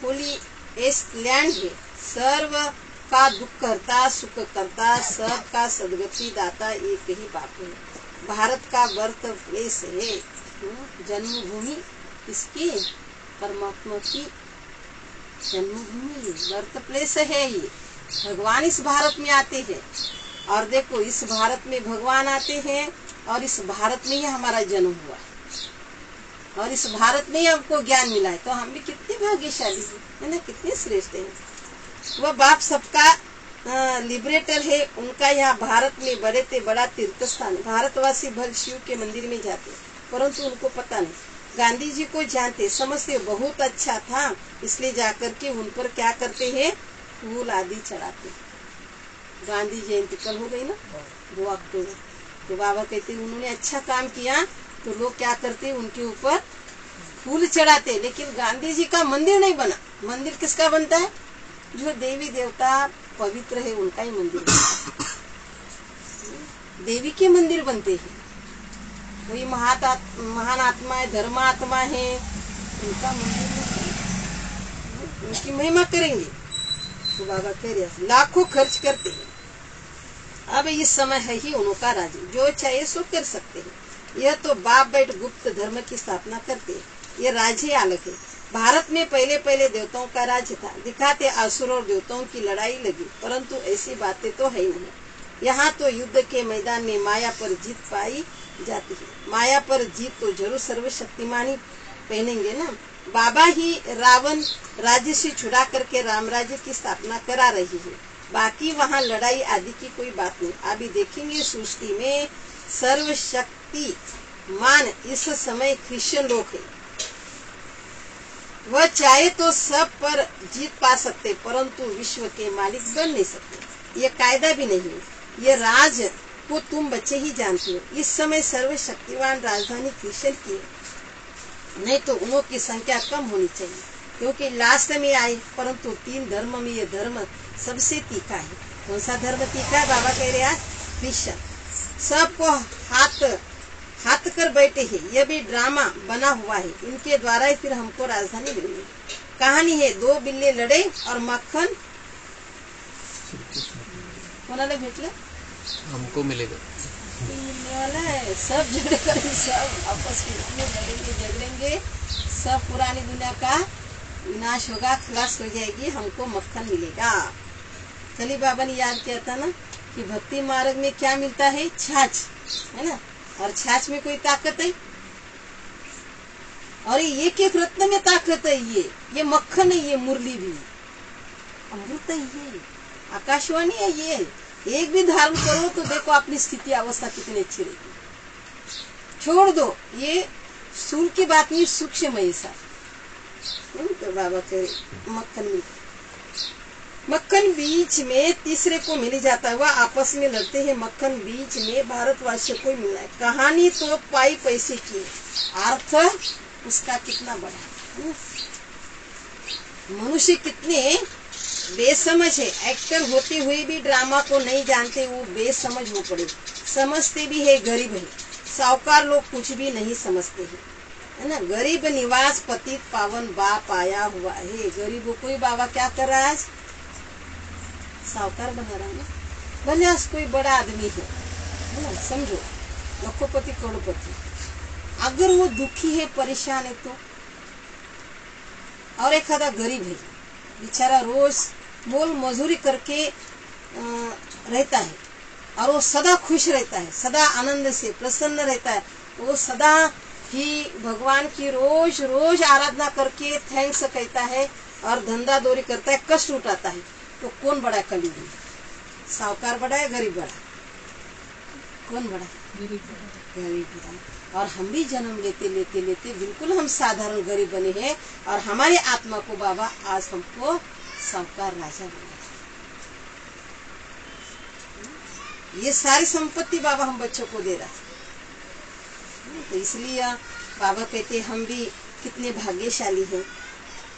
होली लैंड है। सर्व का दुख करता, सुख करता, सबका सदगति दाता एक ही बाप है। भारत का बर्थ प्लेस है, जन्मभूमि किसकी, परमात्मा की जन्मभूमि, बर्थ प्लेस है। ये भगवान इस भारत में आते हैं, और देखो इस भारत में भगवान आते हैं, और इस भारत में ही हमारा जन्म हुआ है, और इस भारत में ही हमको ज्ञान मिला है। तो हम भी कितने भाग्यशाली है ना, कितने श्रेष्ठ हैं। वह बाप सबका लिबरेटर है। उनका यहाँ भारत में बड़े से बड़ा तीर्थ स्थान है। भारतवासी भल शिव के मंदिर में जाते, परंतु उनको पता नहीं। गांधी जी को जानते, समझते बहुत अच्छा था, इसलिए जाकर के उन पर क्या करते हैं, फूल आदि चढ़ाते। गांधी जयंती कल हो गई ना, 2 अक्टूबर। तो बाबा कहते उन्होंने अच्छा काम किया, तो लोग क्या करते, उनके ऊपर फूल चढ़ाते। लेकिन गांधी जी का मंदिर नहीं बना। मंदिर किसका बनता है, जो देवी देवता पवित्र है उनका ही मंदिर बनता है। देवी के मंदिर बनते हैं। वही महान आत्मा है, धर्मात्मा है, उनका मंदिर उनकी महिमा करेंगे। तो बाबा कह रहे लाखों खर्च करते हैं। अब इस समय है ही उनका राज्य, जो चाहे सो कर सकते हैं। यह तो बाप बैठ गुप्त धर्म की स्थापना करते हैं। ये राज्य अलग है। भारत में पहले पहले देवताओं का राज्य था। दिखाते असुर और देवताओं की लड़ाई लगी, परंतु ऐसी बातें तो है ही नहीं। यहाँ तो युद्ध के मैदान में माया पर जीत पाई जाती है। माया पर जीत तो जरूर सर्वशक्तिमान ही पहनेंगे ना। बाबा ही रावण राज्य से छुड़ा करके राम राज्य की स्थापना करा रही है। बाकी वहाँ लड़ाई आदि की कोई बात नहीं। अभी देखेंगे सृष्टि में सर्वशक्ति मान इस समय क्रिश्चियन लोग है। वह चाहे तो सब पर जीत पा सकते, परंतु विश्व के मालिक बन नहीं सकते। ये कायदा भी नहीं है। ये राज को तुम बच्चे ही जानते हो। इस समय सर्वशक्तिवान राजधानी क्रिश्चियन की है, नहीं तो उनों की संख्या कम होनी चाहिए, क्योंकि लास्ट में आए। परंतु 3 धर्म में ये धर्म सबसे तीखा है। कौन सा धर्म तीखा है, बाबा कह रहे हैं क्रिश्चियन। सबको हाथ कर बैठे हैं। यह भी ड्रामा बना हुआ है। इनके द्वारा ही फिर हमको राजधानी मिलेगी। कहानी है, 2 बिल्ले लड़े और मक्खन कोणाला भेटलं, हमको मिलेगा। मिलने वाला है। सब झगड़े, सब आपस में लड़ेंगे, झगड़ेंगे, सब पुरानी दुनिया का विनाश होगा, खलास हो जाएगी, हमको मक्खन मिलेगा। कली बाबा ने याद किया था ना कि भक्ति मार्ग में क्या मिलता है, छाछ है ना, और छाछ में कोई ताकत है, और एक रत्न में ताकत है। ये मक्खन है, ये मुरली भी अमृत है, ये आकाशवाणी है। ये एक भी धारण करो तो देखो अपनी स्थिति अवस्था कितनी अच्छी रहेगी। छोड़ दो ये स्थूल की बात नहीं, सूक्ष्म है ऐसा। तो बाबा कह मक्खन बीच में तीसरे को मिल जाता है। वह आपस में लड़ते हैं। मक्खन बीच में भारतवासियों को मिलना है। कहानी तो पाई पैसे की, अर्थ उसका कितना बड़ा है। मनुष्य कितने बेसमझ है। एक्टर होते हुए भी ड्रामा को नहीं जानते, वो बेसमझ हो पड़े। समझते भी है, गरीब है। साहूकार लोग कुछ भी नहीं समझते हैं, है ना। गरीब निवास पतित पावन बाप आया हुआ है। गरीबों को ही बाबा क्या कर रहा है, आज साहूकार बना रहा है ना। भले कोई बड़ा आदमी है ना, समझो लखोपति करोड़पति, अगर वो दुखी है, परेशान है तो, और एखादा गरीब है बेचारा रोज मोल मजूरी करके रहता है और वो सदा खुश रहता है, सदा आनंद से प्रसन्न रहता है, वो सदा ही भगवान की रोज रोज आराधना करके थैंक्स कहता है और धंधा दौरी करता है, कष्ट उठाता है, तो कौन बड़ा कलयुगी? साहूकार बड़ा है, गरीब बड़ा? कौन बड़ा? गरीब बड़ा। और हम भी जन्म लेते लेते लेते बिल्कुल हम साधारण गरीब बने हैं और हमारी आत्मा को बाबा आज हमको साहूकार राजा बना। ये सारी संपत्ति बाबा हम बच्चों को दे रहा है, तो इसलिए बाबा कहते हम भी कितने भाग्यशाली हैं।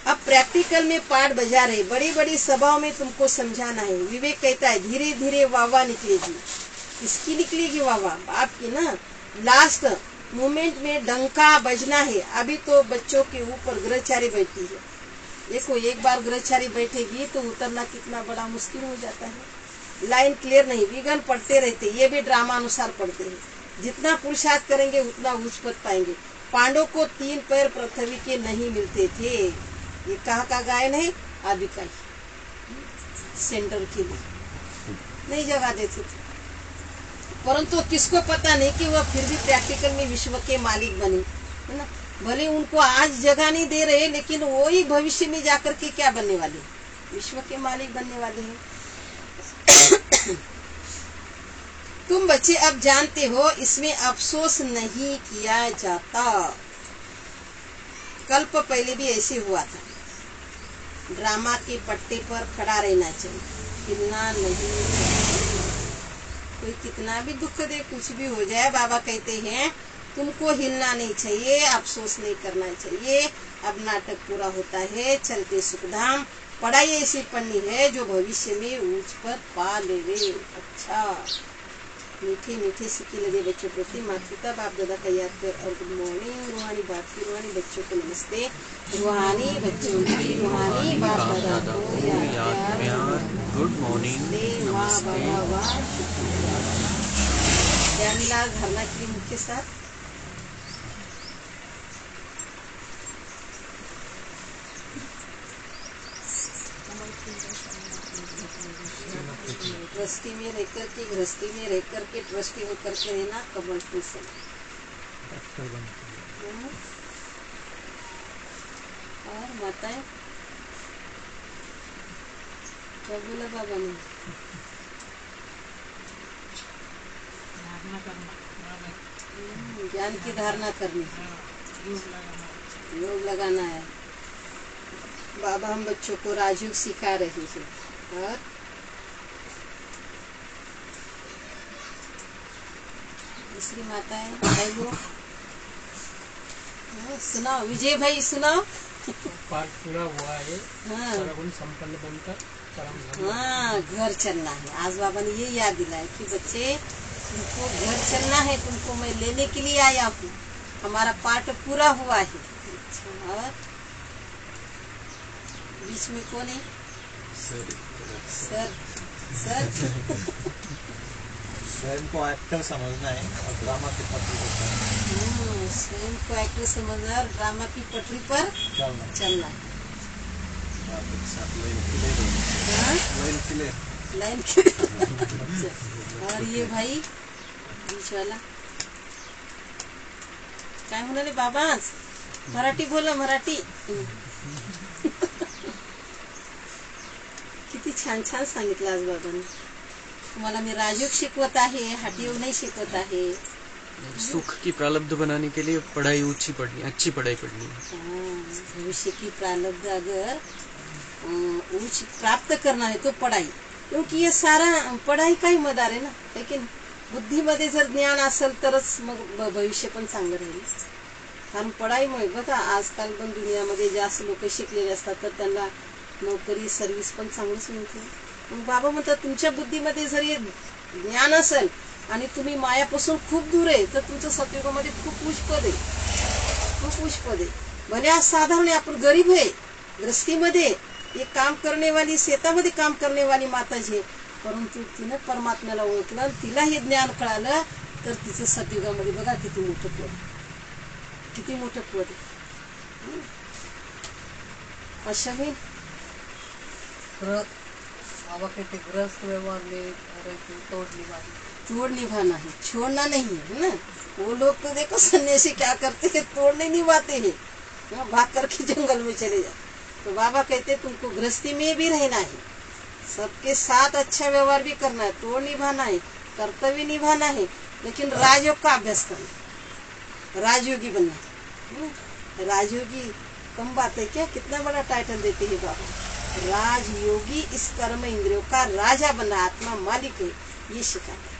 अब प्रैक्टिकल में पाठ बजा रहे, बड़ी बड़ी सभाओं में तुमको समझाना है। विवेक कहता है धीरे धीरे वाह निकलेगी। किसकी निकलेगी वाह? आपकी ना। लास्ट मोमेंट में डंका बजना है। अभी तो बच्चों के ऊपर ग्रहचारी बैठी है। देखो एक बार ग्रहचारी बैठेगी तो उतरना कितना बड़ा मुश्किल हो जाता है। लाइन क्लियर नहीं, विघ्न पढ़ते रहते, ये भी ड्रामा अनुसार पढ़ते हैं। जितना पुरुषार्थ करेंगे उतना उच्च पद पाएंगे। पांडव को 3 पैर पृथ्वी के नहीं मिलते थे। ये कहाँ का गायन है? आदि का सेंटर के लिए नहीं जगह देते थे, परंतु किसको पता नहीं कि वह फिर भी प्रैक्टिकल में विश्व के मालिक बने, है ना। भले उनको आज जगह नहीं दे रहे, लेकिन वो ही भविष्य में जाकर के क्या बनने वाले? विश्व के मालिक बनने वाले हैं। तुम बच्चे अब जानते हो, इसमें अफसोस नहीं किया जाता। कल्प पहले भी ऐसे हुआ था। ड्रामा के पट्टे पर खड़ा रहना चाहिए, हिलना नहीं चाहिए। कोई कितना भी दुख दे, कुछ भी हो जाए, बाबा कहते हैं तुमको हिलना नहीं चाहिए, अफसोस नहीं करना चाहिए। अब नाटक पूरा होता है, चलते सुखधाम। पढ़ाई ऐसी पढ़नी है जो भविष्य में ऊंच पर पा लेवे। अच्छा, मीठे मीठे सिक्के लगे बच्चों प्रति माता पिता बाप दादा का याद कर। और गुड मॉर्निंग रूहानी बाप की रूहानी बच्चों को नमस्ते। रूहानी बच्चों की रूहानी बाप दादा को याद प्यार। गुड मॉर्निंग, वाह बाबा वाह, शुक्रिया। क्या मिला धरना की मुख्य साथ? ट्रस्टी में रहकर के, गृहस्थी में रहकर के, ट्रस्टी होकर के रहना कमल फूल से। और माताएं क्या बोला बाबा ने? ज्ञान की धारणा करनी, योग लगाना है। बाबा हम बच्चों को राजयोग सिखा रही है। और दूसरी माताएं भाइयों सुनाओ, विजय भाई सुनाओ। पाठ पूरा हुआ है। हाँ सर्वगुण संपन्न बनकर परम धाम। हाँ, घर चलना है। आज बाबा ने ये याद दिलाया कि बच्चे तुमको घर चलना है, तुमको मैं लेने के लिए आया हूँ। हमारा पाठ पूरा हुआ है। अच्छा, और बीच में कौन है? सर सर स्वयं को एक्टर समझना है और ड्रामा की पटरी पर स्वयं को एक्टर समझना और ड्रामा की पटरी पर चलना है। लाइन और ये भाई बीच वाला काय म्हणाले बाबा? मराठी बोला, मराठी। किती छान छान सांगितलं आज बाबांनी। तुम्हाला मी राजयोग शिकवत आहे, हठयोग नहीं शिकवत आहे। सुख की प्रारब्ध बनाने के लिए पढ़ाई ऊंची पढ़नी, अच्छी पढ़ाई पढ़नी है। भविष्य की प्रारब्ध अगर उच्च प्राप्त करना है तो पढ़ाई, क्योंकि ये सारा पढ़ाई का ही मदार आहे ना, लेकिन बुद्धीमध्ये जर ज्ञान असेल तरच मग भविष्य पण चांगलं राहील। कारण पढ़ाईमुळे बघा आजकाल पण दुनियामध्ये जास्त लोक शिकलेले असतात तर त्यांना नोकरी सर्व्हिस पण चांगलीच मिळते। मग बाबा म्हणतात तुमच्या बुद्धीमध्ये जर हे ज्ञान असेल आणि तुम्ही मायापासून खूप दूर आहे तर तुमचं सतयुगामध्ये खूप उच्च पद आहे, खूप उच्च पद आहे। भले आज साधारण आपण गरीब आहे, गृहस्थीमध्ये एक काम करने वाली, शेतामध्ये काम करने वाली माता जी, परंतु तिनं परमात्म्याला ओळखलं, तिला हे ज्ञान कळालं तर तिचं सतयुगामध्ये बघा किती मोठं पद, किती मोठं पद आहे. अश्विन बाबा कहते गृहस्थ व्यवहार में रहते तोड़ निभानी, तोड़ निभाना है, छोड़ना नहीं है ना. वो लोग तो देखो सन्यासी क्या करते हैं, तोड़ नहीं निभाते हैं, भाग करके जंगल में चले जाते. तो बाबा कहते तुमको गृहस्थी में भी रहना है, सबके साथ अच्छा व्यवहार भी करना है, तोड़ निभाना है, कर्तव्य निभाना है, लेकिन राजयोग का अभ्यास करना, राजयोगी बनना है. राजयोगी कम बात है क्या, कितना बड़ा टाइटल देते हैं बाबा. राजयोगी इस कर्म इंद्रियों का राजा बनना, आत्मा मालिक है, ये सिखाते हैं.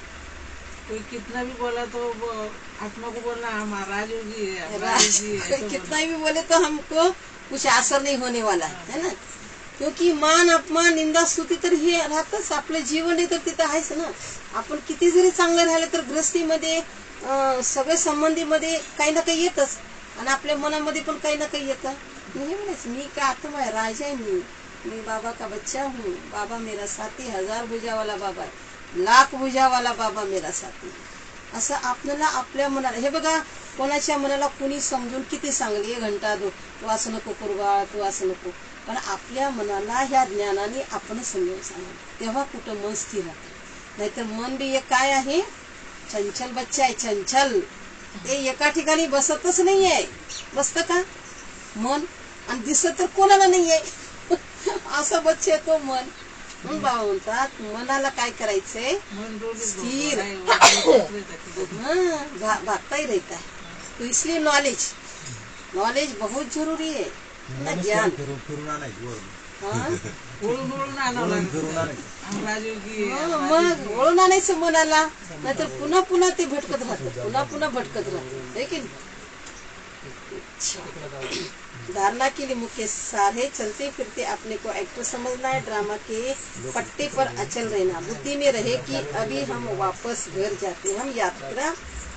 कोई कितना भी बोला तो वो आत्मा को बोलना हमारा राजयोगी है, राजयोगी है, तो कितना भी बोले तो हमको कुछ असर नाही होणे वाला है ना. क्योंकि मान अपमान निंदा स्तुती तर हे राहतच आपलं जीवन आहे, तर तिथं आहेच ना. आपण किती जरी चांगलं राहिलं तर गृहस्थीमध्ये सगळे संबंधीमध्ये काही ना काही येतच, आणि आपल्या मनामध्ये पण काही ना काही येतं. मी का आत्मा आहे, राजा आहे, मी बाबा का बच्चा हूँ, बाबा मेरा साथी, 1000 भुजा वाला बाबा आहे, 1,00,000 भुजा वाला बाबा मेरा साथी. असं आपल्याला आपल्या मनाला, हे बघा कोणाच्या मनाला कुणी समजून किती सांगले, 1 घंटा तू असं नको कुरबा, तू असं नको, पण आपल्या मनाला ह्या ज्ञानाने आपण समजून सांगू, तेव्हा कुठं मन स्थिर राहते. नाहीतर मन बी एक काय आहे, चंचल बच्चा आहे, चंचल. ते एका ठिकाणी बसतच नाही आहे. बसतं का मन, आणि दिसत तर कोणाला नाही आहे. असं बच्चे तो मन. म्हणून बाबा म्हणतात मनाला काय करायचंय, मन डोले स्थिर. स्थिर भागता ही रहता है. तो इसलिए नॉलेज बहुत जरूरी है ना, ज्ञान. फिरून आणायची वरून. हाँ? वळून आणावं लागतं. फिरून आणायची. आम्ही राजयोगी आहे, मग वळून आणायचं मनाला, नाहीतर पुन्हा पुन्हा ते भटकत राहतं, पुन्हा पुन्हा भटकत राहतं, है की नाही. धारणा के लिए मुख्य सार है, चलते फिरते अपने को एक्टर समझना है, ड्रामा के पट्टे पर अचल रहना. बुद्धि में रहे कि अभी हम वापस घर जाते, हम यात्रा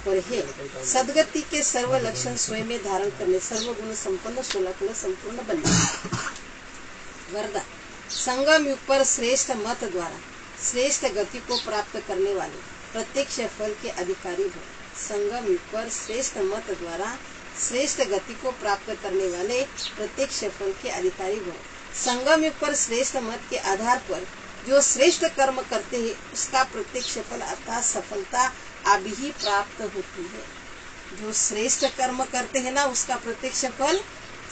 पर है. सदगति के सर्व लक्षण स्वयं में धारण करने, सर्व गुण संपन्न, 16 गुण संपूर्ण बनने. वरदान. संगम युग पर श्रेष्ठ मत द्वारा श्रेष्ठ गति को प्राप्त करने वाले प्रत्यक्ष फल के अधिकारी हो. संगम युग पर श्रेष्ठ मत द्वारा श्रेष्ठ गति को प्राप्त करने वाले प्रत्यक्ष फल के अधिकारी हो. संगम युग पर श्रेष्ठ मत के आधार पर जो श्रेष्ठ कर्म करते हैं उसका प्रत्यक्ष फल अर्थात सफलता अभी ही प्राप्त होती है. जो श्रेष्ठ कर्म करते हैं ना उसका प्रत्यक्ष फल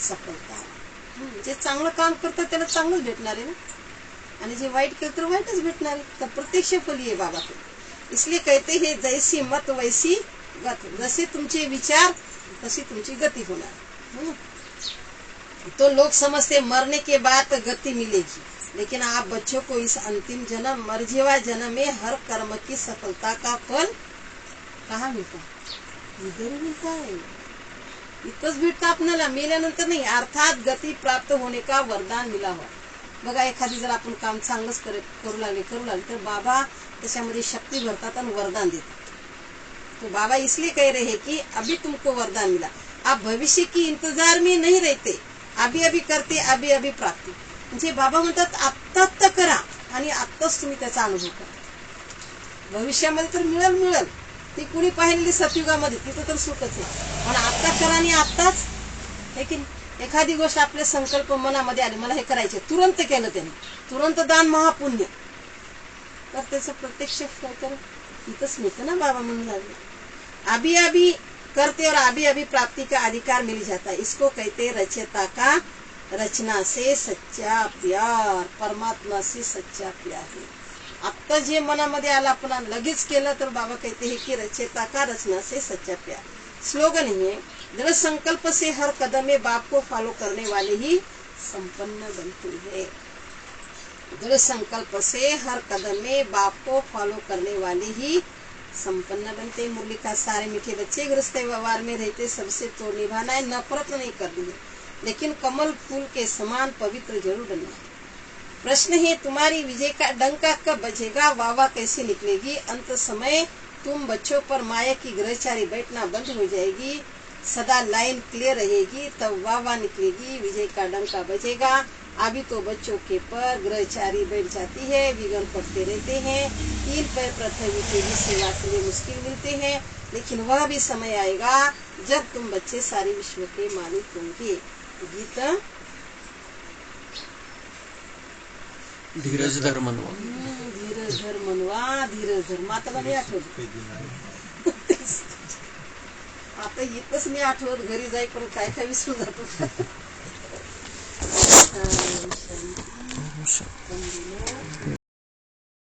सफलता. जे चांगलं काम करतात त्याला चांगलंच भेटणार आहे ना, आणि जे वाईट केलं तर वाईटच भेटणार आहे. तर प्रत्यक्ष फल आहे बाबा को. इसलिए कहते हैं जैसी मत वैसी गत. जसे तुमचे विचार तशी तुमची गति होणार. तो लोग समझते मरने के बाद गति मिलेगी, लेकिन आप बच्चों को इस अंतिम जन्म मर्जीवा जन्म में हर कर्म की सफलता का फल कहाँ मिळता, इधर मिळता है. इतकंच भेटतं आपल्याला, मेल्यानंतर नाही. अर्थात गती प्राप्त होणे का वरदान मिला हो. बघा एखादी जर आपण काम चांगलंच करू लागले तर बाबा त्याच्यामध्ये शक्ती भरतात आणि वरदान देतात. तो बाबा इसलिए कह रहे हैं कि अभी तुमको वरदान मिला, आप भविष्य की इंतजार में नहीं रहते, अभी अभी करते, अभी अभी प्राप्ती. म्हणजे बाबा म्हणतात आत्ता करा आणि आत्ताच तुम्ही त्याचा अनुभव करा. भविष्यामध्ये तर मिळेल ती कुणी पाहिलेली सतयुगामध्ये, तिथं तर सुखच आहे. पण आत्ता करा आणि आत्ताच, है की एखादी गोष्ट आपल्या संकल्प मनामध्ये आली, मला हे करायचे, तुरंत केलं त्याने, तुरंत दान महापुण्य, तर त्याचं प्रत्यक्ष फळ तर इथंच मिळतं ना. बाबा म्हणून लागले अभी अभी करते और अभी अभी प्राप्ति का अधिकार मिल जाता है. इसको कहते रचयिता का रचना से सच्चा प्यार, परमात्मा से सच्चा प्यार है. आत्ता जे मनामध्ये आला आपण लगेच केलं तर बाबा कहते हैं कि रचयिता का रचना से सच्चा प्यार. स्लोगन है दृढ़ संकल्प से हर कदम में बाप को फॉलो करने वाले ही संपन्न बनते हैं. दृढ़ संकल्प से हर कदम में बाप को फॉलो करने वाले ही संपन्न बनते. मुरली का सारे मीठे बच्चे गृहस्थ व्यवहार में रहते, सबसे तो निभाना है, नफरत नहीं करनी है, लेकिन कमल फूल के समान पवित्र जरूर बनना है. प्रश्न है तुम्हारी विजय का डंका कब बजेगा, वाह कैसे निकलेगी. अंत समय तुम बच्चों पर माया की ग्रहचारी बैठना बंद हो जाएगी, सदा लाइन क्लियर रहेगी, तब वाह निकलेगी, विजय का डंका बजेगा. अभी तो बच्चों के पर ग्रहचारी बैठ जाती है, विघ्न पड़ते रहते हैं, तीन पैर पृथ्वी के भी सेवा के लिए मुश्किल मिलते हैं, लेकिन वह भी समय आएगा जब तुम बच्चे सारे विश्व के मालिक होंगे। गीता धीरज धर मनवा. धीरज धर मनवा, धीरज धर. माताला नाही आठवत, ते दिन आहे. आता येतच नाही आठवत, घरी जाई पण काय काय विसरून जातो.